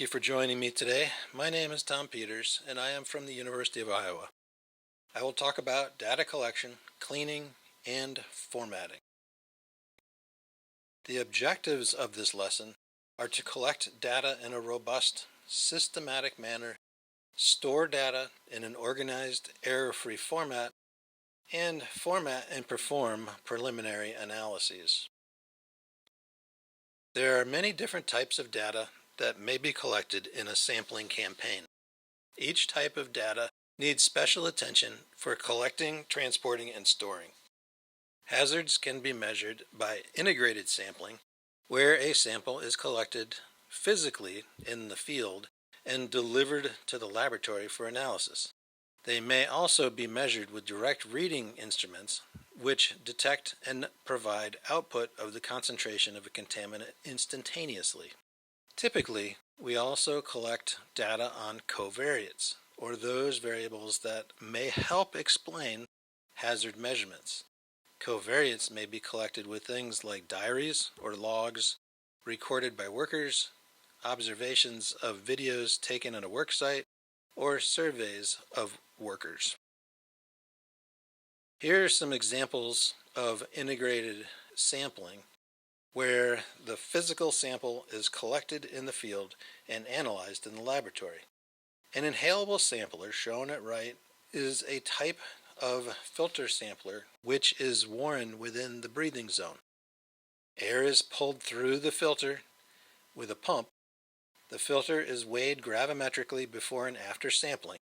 Thank you for joining me today. My name is Tom Peters, and I am from the University of Iowa. I will talk about data collection, cleaning, and formatting. The objectives of this lesson are to collect data in a robust, systematic manner, store data in an organized, error-free format, and format and perform preliminary analyses. There are many different types of data that may be collected in a sampling campaign. Each type of data needs special attention for collecting, transporting, and storing. Hazards can be measured by integrated sampling, where a sample is collected physically in the field and delivered to the laboratory for analysis. They may also be measured with direct reading instruments, which detect and provide output of the concentration of a contaminant instantaneously. Typically, we also collect data on covariates, or those variables that may help explain hazard measurements. Covariates may be collected with things like diaries or logs recorded by workers, observations of videos taken at a work site, or surveys of workers. Here are some examples of integrated sampling where the physical sample is collected in the field and analyzed in the laboratory. An inhalable sampler, shown at right, is a type of filter sampler which is worn within the breathing zone. Air is pulled through the filter with a pump. The filter is weighed gravimetrically before and after sampling.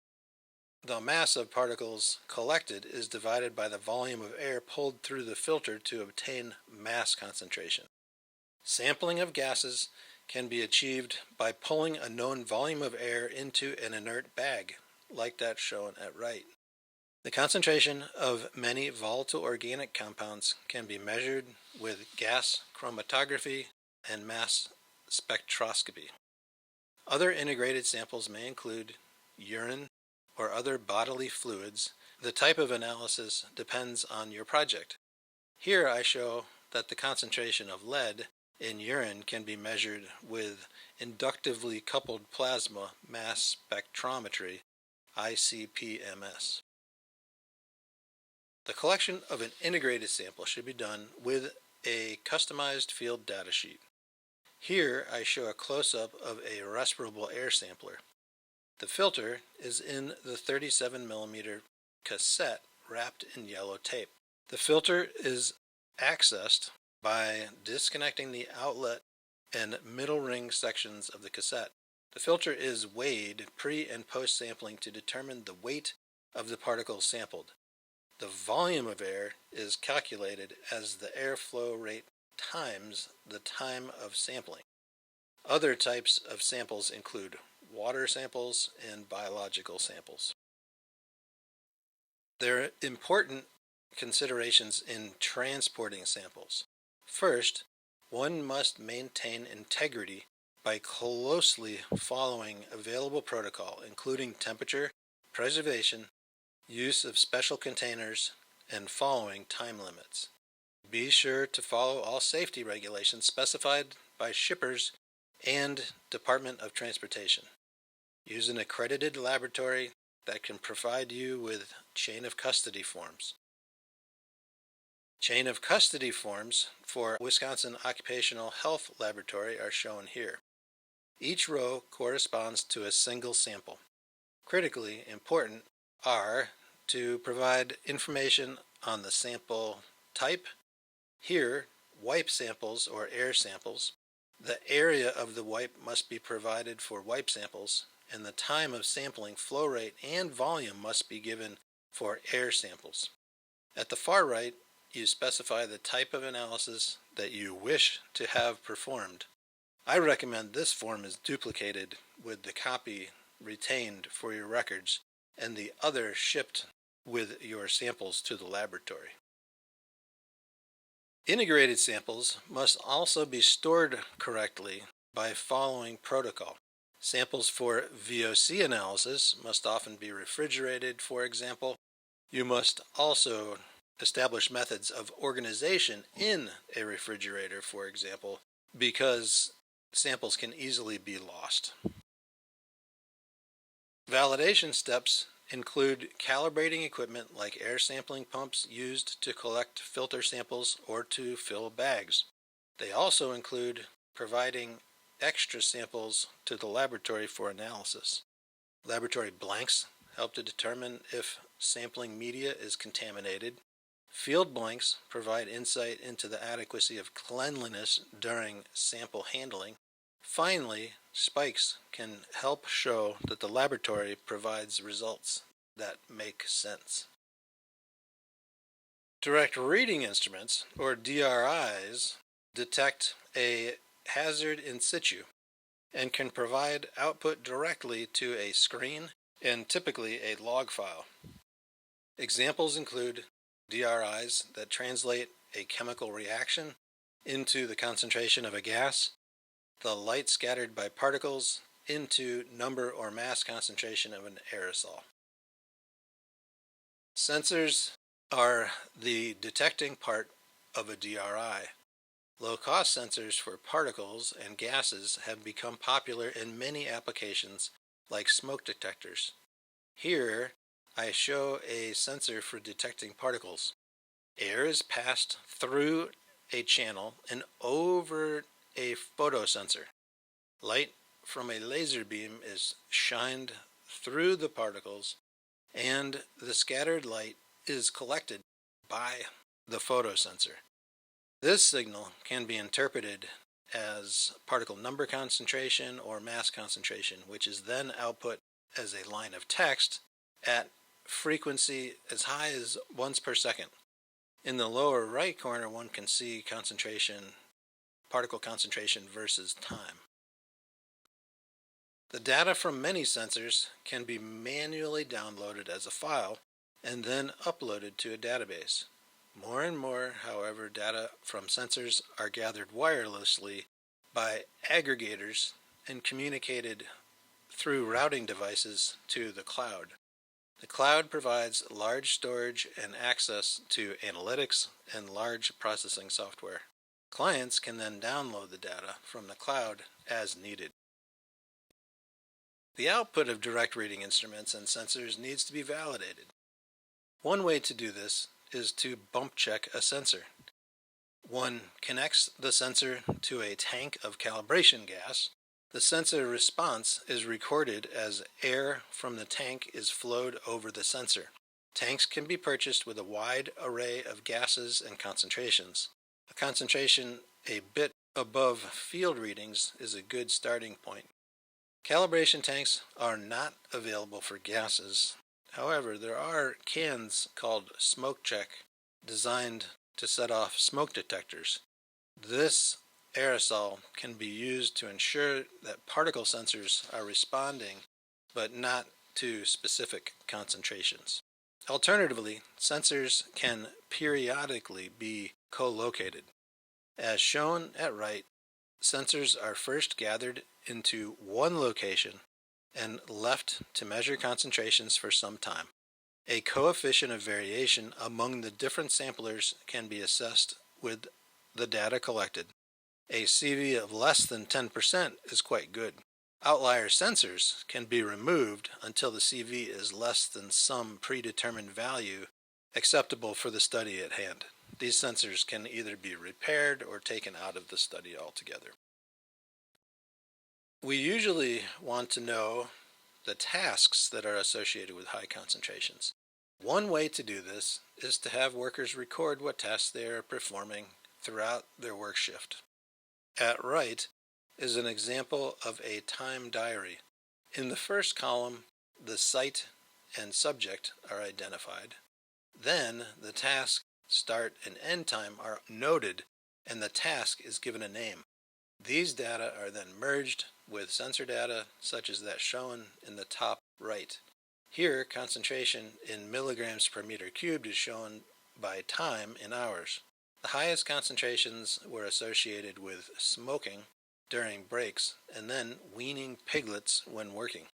The mass of particles collected is divided by the volume of air pulled through the filter to obtain mass concentration. Sampling of gases can be achieved by pulling a known volume of air into an inert bag, like that shown at right. The concentration of many volatile organic compounds can be measured with gas chromatography and mass spectroscopy. Other integrated samples may include urine or other bodily fluids. The type of analysis depends on your project. Here I show that the concentration of lead in urine can be measured with inductively coupled plasma mass spectrometry, ICP-MS. The collection of an integrated sample should be done with a customized field data sheet. Here I show a close-up of a respirable air sampler. The filter is in the 37mm cassette wrapped in yellow tape. The filter is accessed by disconnecting the outlet and middle ring sections of the cassette. The filter is weighed pre- and post-sampling to determine the weight of the particles sampled. The volume of air is calculated as the airflow rate times the time of sampling. Other types of samples include water samples and biological samples. There are important considerations in transporting samples. First, one must maintain integrity by closely following available protocol, including temperature, preservation, use of special containers, and following time limits. Be sure to follow all safety regulations specified by shippers and Department of Transportation. Use an accredited laboratory that can provide you with chain of custody forms. Chain of custody forms for Wisconsin Occupational Health Laboratory are shown here. Each row corresponds to a single sample. Critically important are to provide information on the sample type, here wipe samples or air samples. The area of the wipe must be provided for wipe samples, and the time of sampling, flow rate, and volume must be given for air samples. At the far right, you specify the type of analysis that you wish to have performed. I recommend this form is duplicated with the copy retained for your records and the other shipped with your samples to the laboratory. Integrated samples must also be stored correctly by following protocol. Samples for VOC analysis must often be refrigerated, for example. You must also establish methods of organization in a refrigerator, for example, because samples can easily be lost. Validation steps include calibrating equipment like air sampling pumps used to collect filter samples or to fill bags. They also include providing extra samples to the laboratory for analysis. Laboratory blanks help to determine if sampling media is contaminated. Field blanks provide insight into the adequacy of cleanliness during sample handling. Finally, spikes can help show that the laboratory provides results that make sense. Direct reading instruments, or DRIs, detect a hazard in situ and can provide output directly to a screen and typically a log file. Examples include DRIs that translate a chemical reaction into the concentration of a gas, the light scattered by particles into number or mass concentration of an aerosol. Sensors are the detecting part of a DRI. Low-cost sensors for particles and gases have become popular in many applications like smoke detectors. Here, I show a sensor for detecting particles. Air is passed through a channel and over a photosensor. Light from a laser beam is shined through the particles, and the scattered light is collected by the photosensor. This signal can be interpreted as particle number concentration or mass concentration, which is then output as a line of text at frequency as high as once per second. In the lower right corner, one can see particle concentration versus time. The data from many sensors can be manually downloaded as a file and then uploaded to a database. More and more, however, data from sensors are gathered wirelessly by aggregators and communicated through routing devices to the cloud. The cloud provides large storage and access to analytics and large processing software. Clients can then download the data from the cloud as needed. The output of direct reading instruments and sensors needs to be validated. One way to do this is to bump check a sensor. One connects the sensor to a tank of calibration gas. The sensor response is recorded as air from the tank is flowed over the sensor. Tanks can be purchased with a wide array of gases and concentrations. A concentration a bit above field readings is a good starting point. Calibration tanks are not available for gases. However, there are cans called smoke check designed to set off smoke detectors. This aerosol can be used to ensure that particle sensors are responding, but not to specific concentrations. Alternatively, sensors can periodically be co-located. As shown at right, sensors are first gathered into one location and left to measure concentrations for some time. A coefficient of variation among the different samplers can be assessed with the data collected. A CV of less than 10% is quite good. Outlier sensors can be removed until the CV is less than some predetermined value acceptable for the study at hand. These sensors can either be repaired or taken out of the study altogether. We usually want to know the tasks that are associated with high concentrations. One way to do this is to have workers record what tasks they are performing throughout their work shift. At right is an example of a time diary. In the first column, the site and subject are identified. Then the task, start, and end time are noted, and the task is given a name. These data are then merged with sensor data, such as that shown in the top right. Here, concentration in milligrams per meter cubed is shown by time in hours. The highest concentrations were associated with smoking during breaks and then weaning piglets when working.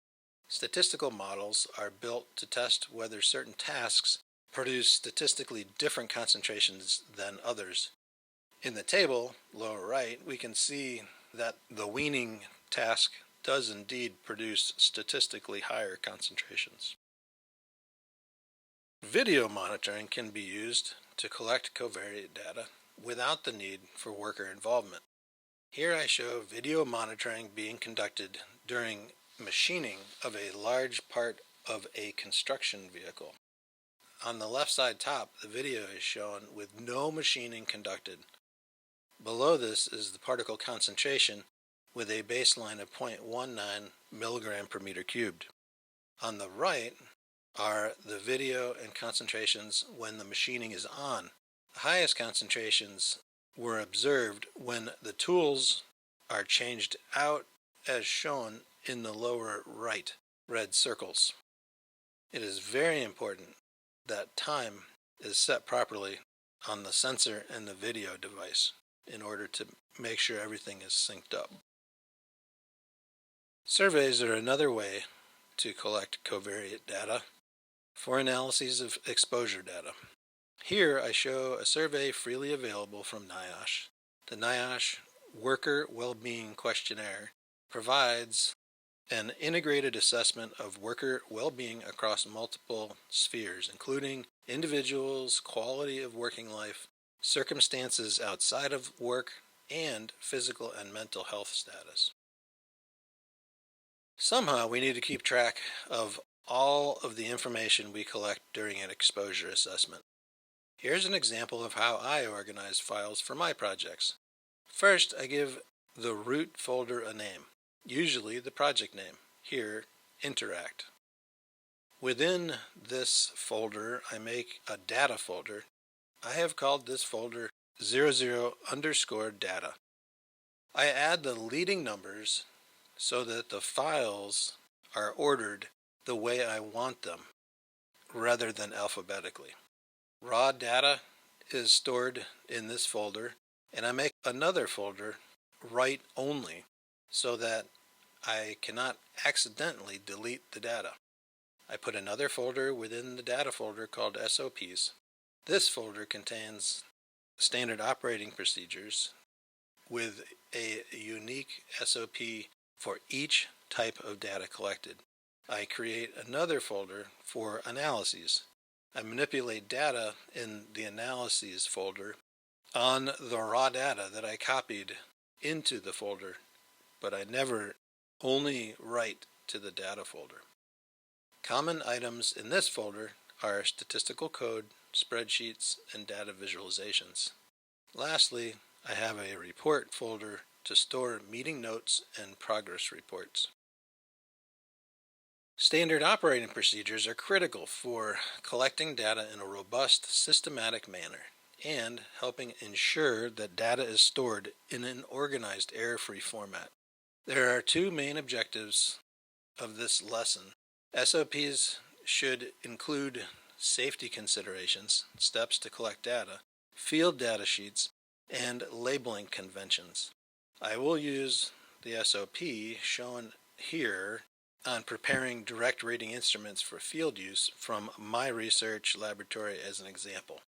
Statistical models are built to test whether certain tasks produce statistically different concentrations than others. In the table, lower right, we can see that the weaning task does indeed produce statistically higher concentrations. Video monitoring can be used to collect covariate data without the need for worker involvement. Here I show video monitoring being conducted during machining of a large part of a construction vehicle. On the left side top, the video is shown with no machining conducted. Below this is the particle concentration with a baseline of 0.19 milligram per meter cubed. On the right are the video and concentrations when the machining is on. The highest concentrations were observed when the tools are changed out as shown in the lower right red circles. It is very important that time is set properly on the sensor and the video device in order to make sure everything is synced up. Surveys are another way to collect covariate data for analyses of exposure data. Here I show a survey freely available from NIEHS. The NIEHS Worker Well-Being Questionnaire provides an integrated assessment of worker well-being across multiple spheres, including individuals, quality of working life, circumstances outside of work, and physical and mental health status. Somehow we need to keep track of all of the information we collect during an exposure assessment. Here's an example of how I organize files for my projects. First, I give the root folder a name, usually the project name, here InTERACCT. Within this folder, I make a data folder. I have called this folder 00_data. I add the leading numbers so that the files are ordered the way I want them, rather than alphabetically. Raw data is stored in this folder, and I make another folder, write only, so that I cannot accidentally delete the data. I put another folder within the data folder called SOPs. This folder contains standard operating procedures with a unique SOP for each type of data collected. I create another folder for analyses. I manipulate data in the analyses folder on the raw data that I copied into the folder, but I never only write to the data folder. Common items in this folder are statistical code, spreadsheets, and data visualizations. Lastly, I have a report folder to store meeting notes and progress reports. Standard operating procedures are critical for collecting data in a robust, systematic manner and helping ensure that data is stored in an organized, error-free format. There are two main objectives of this lesson. SOPs should include safety considerations, steps to collect data, field data sheets, and labeling conventions. I will use the SOP shown here on preparing direct reading instruments for field use from my research laboratory as an example.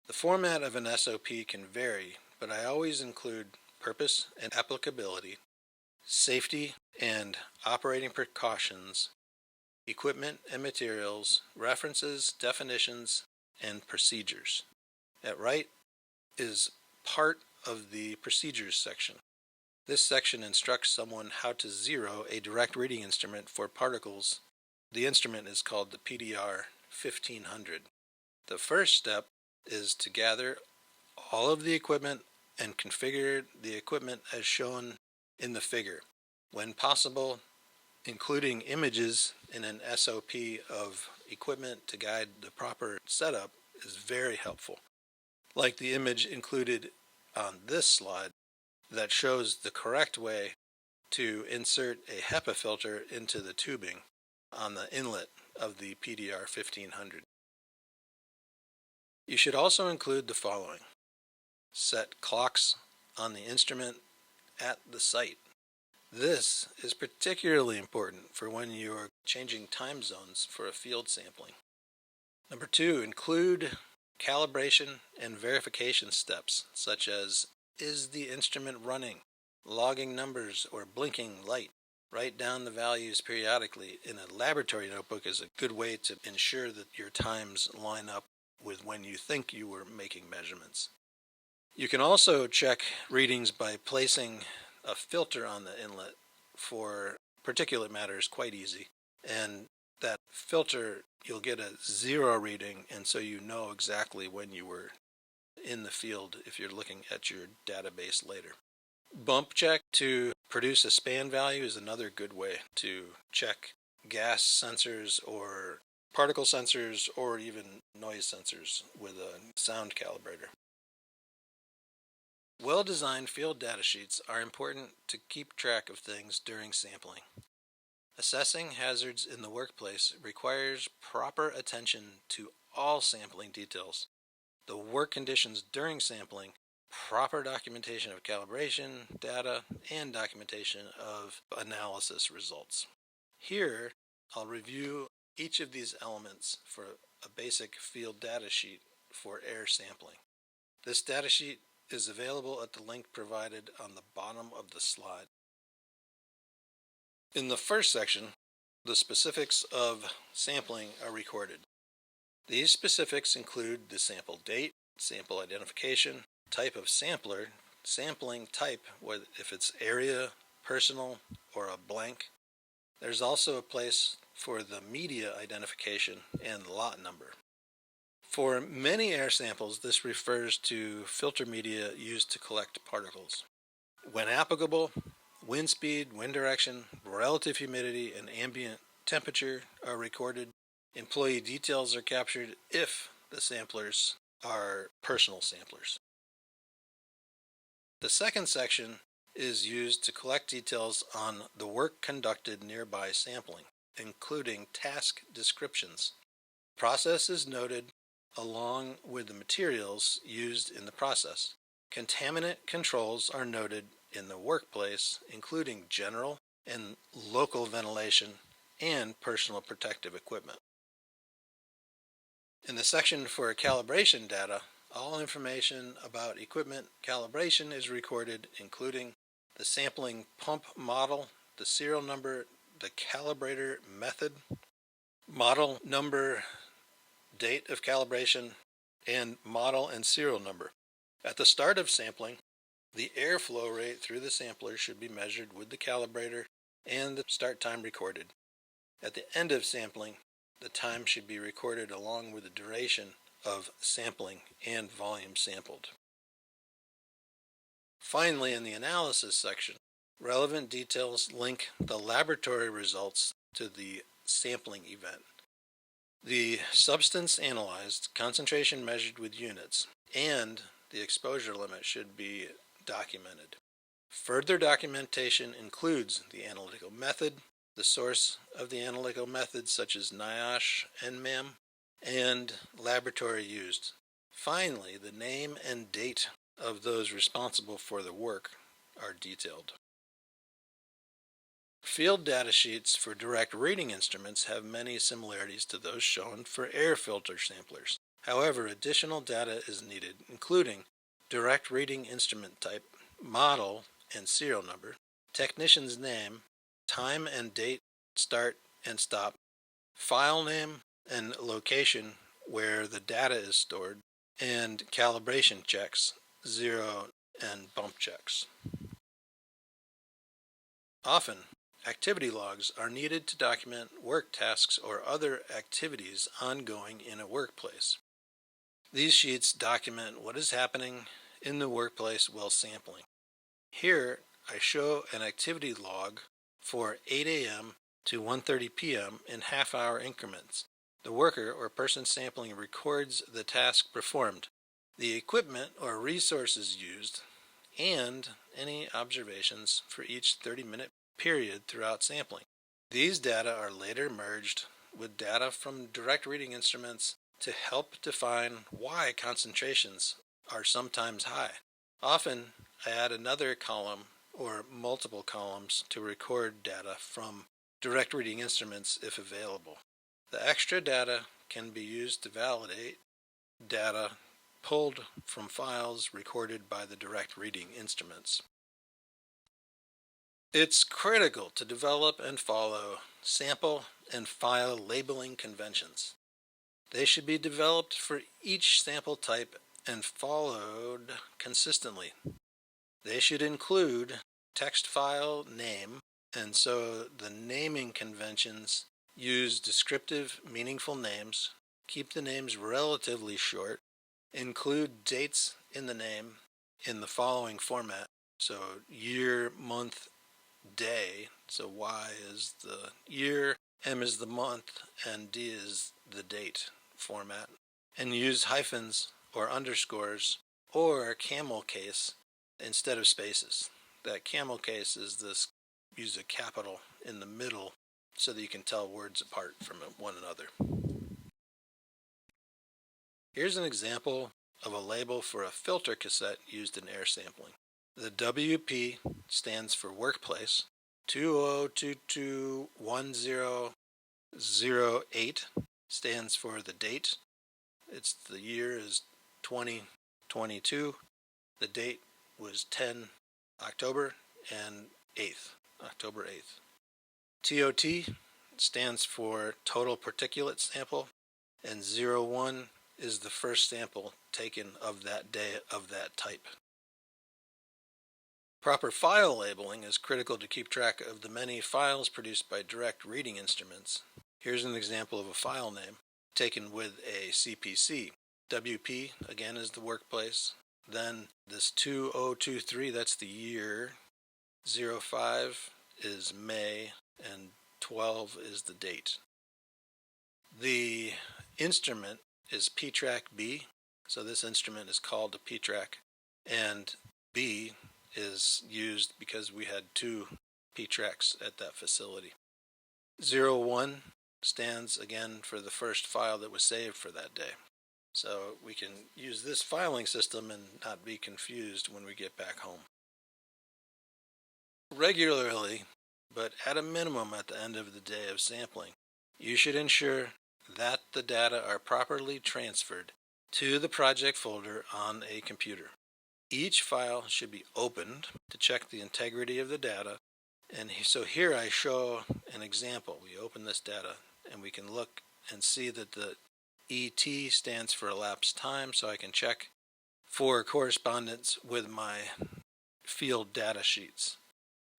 The format of an SOP can vary, but I always include purpose and applicability, safety and operating precautions, equipment and materials, references, definitions, and procedures. At right is part of the procedures section. This section instructs someone how to zero a direct reading instrument for particles. The instrument is called the PDR 1500. The first step is to gather all of the equipment and configure the equipment as shown in the figure. When possible, including images in an SOP of equipment to guide the proper setup is very helpful, like the image included on this slide that shows the correct way to insert a HEPA filter into the tubing on the inlet of the PDR 1500. You should also include the following. Set clocks on the instrument at the site. This is particularly important for when you are changing time zones for a field sampling. Number 2, include calibration and verification steps, such as, is the instrument running? logging numbers, or blinking light. Write down the values periodically in a laboratory notebook is a good way to ensure that your times line up with when you think you were making measurements. You can also check readings by placing a filter on the inlet for particulate matter is quite easy. And that filter, you'll get a 0 reading, and so you know exactly when you were in the field if you're looking at your database later. Bump check to produce a span value is another good way to check gas sensors or particle sensors or even noise sensors with a sound calibrator. Well-designed field data sheets are important to keep track of things during sampling. Assessing hazards in the workplace requires proper attention to all sampling details, the work conditions during sampling, proper documentation of calibration data, and documentation of analysis results. Here, I'll review each of these elements for a basic field data sheet for air sampling. This data sheet is available at the link provided on the bottom of the slide. In the first section, the specifics of sampling are recorded. These specifics include the sample date, sample identification, type of sampler, sampling type, if it's area, personal, or a blank. There's also a place for the media identification and lot number. For many air samples, this refers to filter media used to collect particles. When applicable, wind speed, wind direction, relative humidity, and ambient temperature are recorded. Employee details are captured if the samplers are personal samplers. The second section is used to collect details on the work conducted nearby sampling, including task descriptions. Process is noted along with the materials used in the process. Contaminant controls are noted in the workplace, including general and local ventilation and personal protective equipment. In the section for calibration data, all information about equipment calibration is recorded, including the sampling pump model, the serial number, the calibrator method, model number, date of calibration, and model and serial number. At the start of sampling, the airflow rate through the sampler should be measured with the calibrator and the start time recorded. At the end of sampling, the time should be recorded along with the duration of sampling and volume sampled. Finally, in the analysis section, relevant details link the laboratory results to the sampling event. The substance analyzed, concentration measured with units, and the exposure limit should be documented. Further documentation includes the analytical method, the source of the analytical methods such as NIEHS and MAM, and laboratory used. Finally, the name and date of those responsible for the work are detailed. Field data sheets for direct reading instruments have many similarities to those shown for air filter samplers. However, additional data is needed, including direct reading instrument type, model and serial number, technician's name, time and date, start and stop, file name and location where the data is stored, and calibration checks, zero and bump checks. Often, activity logs are needed to document work tasks or other activities ongoing in a workplace. These sheets document what is happening in the workplace while sampling. Here, I show an activity log for 8 a.m. to 1:30 p.m. in half-hour increments. The worker or person sampling records the task performed, the equipment or resources used, and any observations for each 30-minute period throughout sampling. These data are later merged with data from direct reading instruments to help define why concentrations are sometimes high. Often, I add another column or multiple columns to record data from direct reading instruments if available. The extra data can be used to validate data pulled from files recorded by the direct reading instruments. It's critical to develop and follow sample and file labeling conventions. They should be developed for each sample type and followed consistently. They should include text file name, and so the naming conventions use descriptive, meaningful names, keep the names relatively short, include dates in the name in the following format. So year, month, day. So Y is the year, M is the month, and D is the date format. And use hyphens or underscores or camel case instead of spaces. That camel case is this, use a capital in the middle so that you can tell words apart from one another. Here's an example of a label for a filter cassette used in air sampling. The WP stands for workplace. 20221008 stands for the date. The year is 2022. The date was 10 October and October 8th. TOT stands for total particulate sample, and 01 is the first sample taken of that day of that type. Proper file labeling is critical to keep track of the many files produced by direct reading instruments. Here's an example of a file name taken with a CPC. WP, again, is the workplace. Then this 2023, that's the year. 05 is May, and 12 is the date. The instrument is P-Track B, so this instrument is called a P-Track, and B is used because we had 2 P-Tracks at that facility. 01 stands again for the first file that was saved for that day. So we can use this filing system and not be confused when we get back home. Regularly, but at a minimum at the end of the day of sampling, you should ensure that the data are properly transferred to the project folder on a computer. Each file should be opened to check the integrity of the data. And so here I show an example. We open this data and we can look and see that the ET stands for elapsed time, so I can check for correspondence with my field data sheets.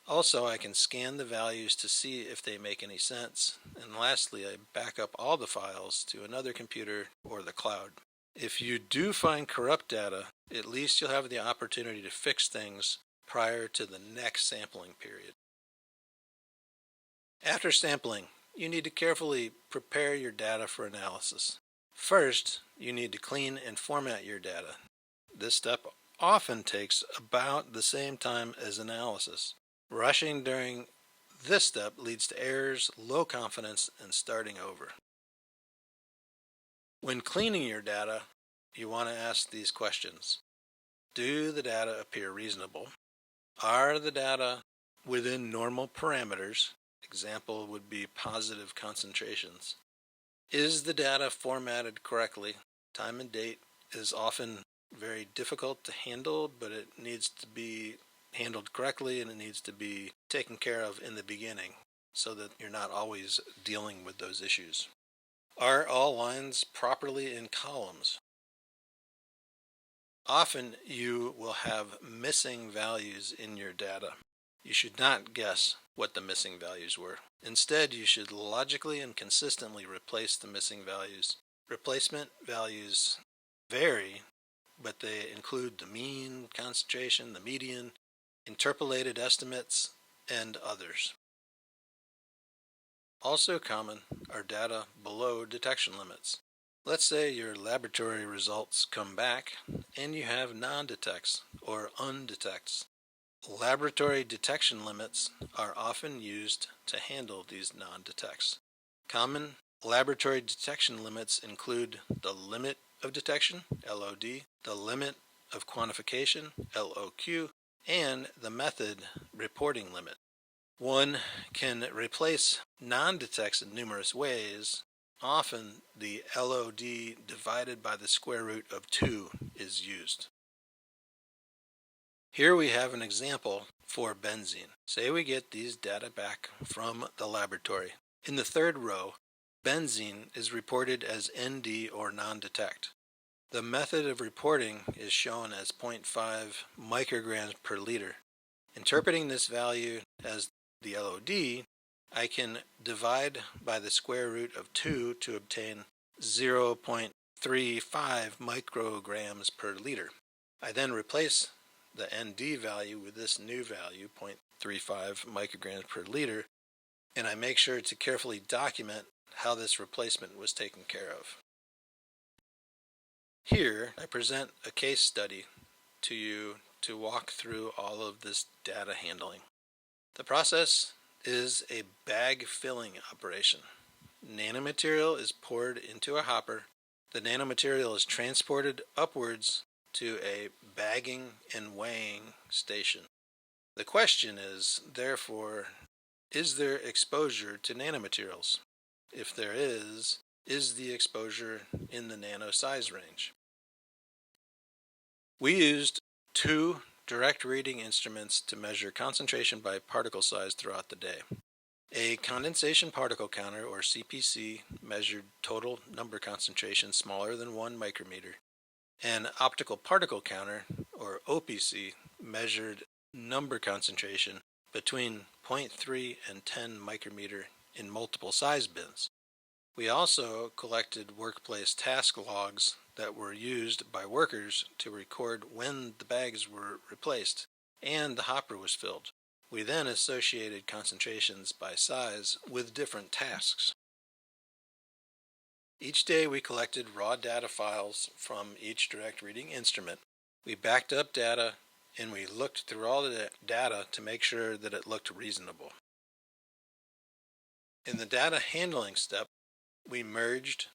Also, I can scan the values to see if they make any sense. And lastly, I back up all the files to another computer or the cloud. If you do find corrupt data, at least you'll have the opportunity to fix things prior to the next sampling period. After sampling, you need to carefully prepare your data for analysis. First, you need to clean and format your data. This step often takes about the same time as analysis. Rushing during this step leads to errors, low confidence, and starting over. When cleaning your data, you want to ask these questions. Do the data appear reasonable? Are the data within normal parameters? Example would be positive concentrations. Is the data formatted correctly? Time and date is often very difficult to handle, but it needs to be handled correctly and it needs to be taken care of in the beginning so that you're not always dealing with those issues. Are all lines properly in columns? Often you will have missing values in your data. You should not guess what the missing values were. Instead, you should logically and consistently replace the missing values. Replacement values vary, but they include the mean, concentration, the median, interpolated estimates, and others. Also common are data below detection limits. Let's say your laboratory results come back and you have non-detects or undetects. Laboratory detection limits are often used to handle these non-detects. Common laboratory detection limits include the limit of detection, LOD, the limit of quantification, LOQ, and the method reporting limit. One can replace non-detects in numerous ways. Often the LOD divided by the square root of 2 is used. Here we have an example for benzene. Say we get these data back from the laboratory. In the third row, benzene is reported as ND or non-detect. The method of reporting is shown as 0.5 micrograms per liter. Interpreting this value as the LOD, I can divide by the square root of 2 to obtain 0.35 micrograms per liter. I then replace the ND value with this new value, 0.35 micrograms per liter, and I make sure to carefully document how this replacement was taken care of. Here, I present a case study to you to walk through all of this data handling. The process is a bag filling operation. Nanomaterial is poured into a hopper. The nanomaterial is transported upwards to a bagging and weighing station. The question is, therefore, is there exposure to nanomaterials? If there is the exposure in the nano size range? We used 2 direct reading instruments to measure concentration by particle size throughout the day. A condensation particle counter, or CPC, measured total number concentration smaller than 1 micrometer. An optical particle counter, or OPC, measured number concentration between 0.3 and 10 micrometer in multiple size bins. We also collected workplace task logs that were used by workers to record when the bags were replaced and the hopper was filled. We then associated concentrations by size with different tasks. Each day we collected raw data files from each direct reading instrument. We backed up data and we looked through all the data to make sure that it looked reasonable. In the data handling step, we merged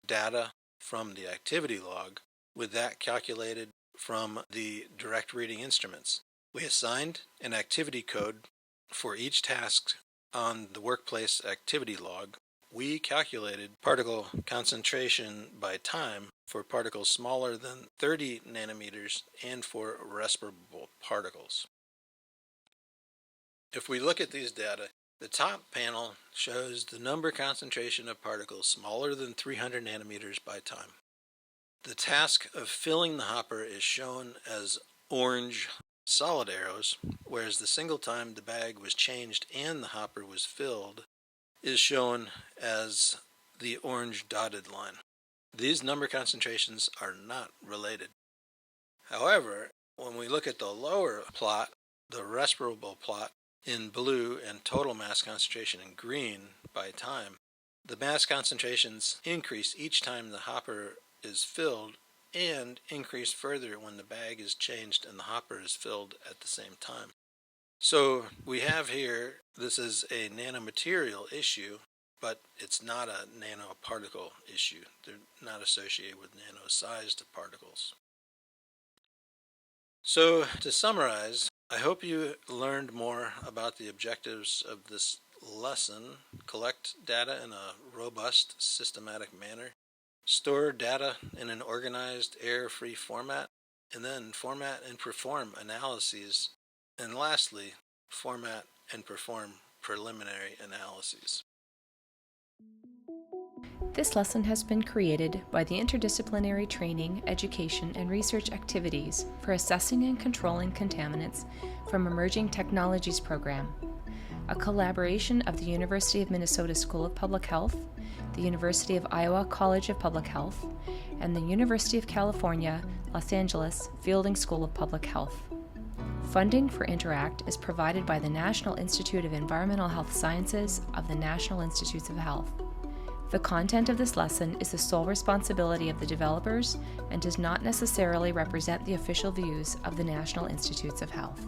data from the activity log with that calculated from the direct reading instruments. We assigned an activity code for each task on the workplace activity log. We calculated particle concentration by time for particles smaller than 30 nanometers and for respirable particles. If we look at these data, the top panel shows the number concentration of particles smaller than 300 nanometers by time. The task of filling the hopper is shown as orange solid arrows, whereas the single time the bag was changed and the hopper was filled is shown as the orange dotted line. These number concentrations are not related. However, when we look at the lower plot, the respirable plot, in blue and total mass concentration in green by time, the mass concentrations increase each time the hopper is filled and increase further when the bag is changed and the hopper is filled at the same time. So we have here, this is a nanomaterial issue, but it's not a nanoparticle issue. They're not associated with nano-sized particles. So to summarize, I hope you learned more about the objectives of this lesson. Collect data in a robust, systematic manner. Store data in an organized, error-free format. And then format and perform analyses. And lastly, format and perform preliminary analyses. This lesson has been created by the Interdisciplinary Training, Education, and Research Activities for Assessing and Controlling Contaminants from Emerging Technologies Program, a collaboration of the University of Minnesota School of Public Health, the University of Iowa College of Public Health, and the University of California, Los Angeles Fielding School of Public Health. Funding for InTERACCT is provided by the National Institute of Environmental Health Sciences of the National Institutes of Health. The content of this lesson is the sole responsibility of the developers and does not necessarily represent the official views of the National Institutes of Health.